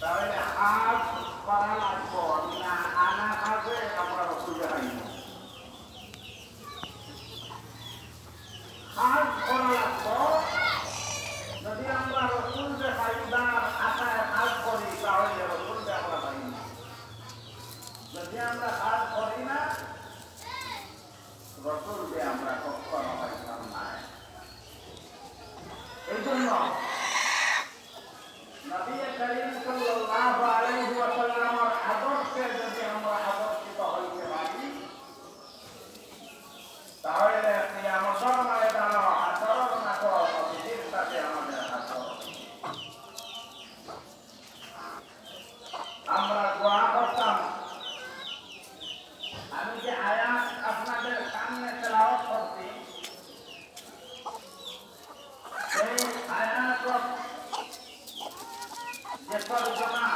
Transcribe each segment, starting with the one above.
তাহলে হাজ করা লাগবো না আনা হাজে আমরা রসুলকে পাই না। হাজ করা লাগবো যদি আমরা রসুলকে পাইবার আশায় হাজ করি তাহলে রসুলকে আমরা পাই না। যদি আমরা হাজ করি না রসুলকে আমরা কখনো পাইতাম না। এই জন্য নবী করিম সাল্লাল্লাহু আলাইহি ওয়াসাল্লামের আদর্শে যদি আমরা আদর্শিত হইতে পারি তাহলে কিয়ামতের ময়দানে আচরণ না করো নবীর সাথে আমাদের আচরণ। আমরা দোয়া করতাম, আমি যে আয়াত আপনাদের সামনে তেলাওয়াত করছি সেই আয়াত যে তরজমা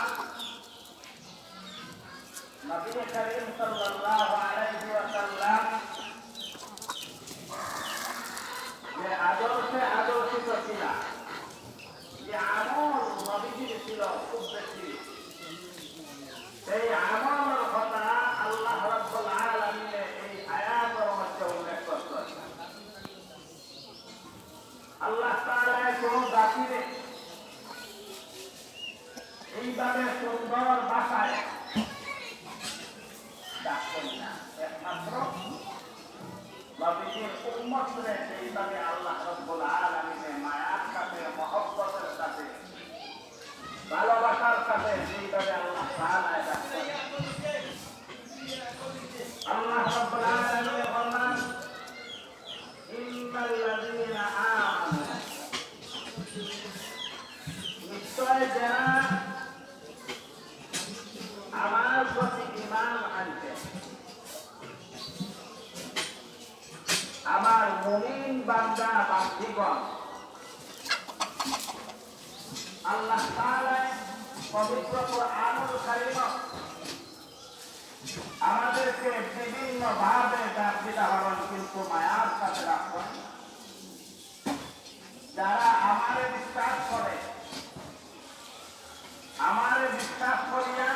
নবী করিম সাল্লাল্লাহু আলাইহি ওয়াসাল্লাম যে আদর্শে আদর্শিত ছিল, যে আমল নবীজির ছিল খুব বেশি, সেই আমলের কথা আল্লাহ রাব্বুল আলামিন এই আয়াতের মধ্যে উল্লেখ করছেন। আল্লাহ তাআলা কোন জাতিরে এইভাবে সুন্দর ভাষায় ডাকতেন না, একমাত্র নবীজির উম্মতরে এইভাবে আল্লাহ রাব্বুল আলামিন মায়ার সাথে মহব্বতের সাথে ভালোবাসার সাথে এইভাবে আল্লাহ তাআলা ডাকতেন। আল্লাহ রাব্বুল আলামিন বলেন ইন্নাল্লাযীনা আমানু, নিশ্চয় যারা আমার প্রতি ঈমান আনছে, আমার মুমিন বান্দা বান্দীগণ, আল্লাহ তাআলা পবিত্র কোরআনুল কারীম আমাদেরকে বিভিন্ন ভাবে ডাক দিতে হবেন, কিন্তু মায়ার সাথে রাখবেন। যারা আমারে বিশ্বাস করে, আমারে বিশ্বাস করিয়া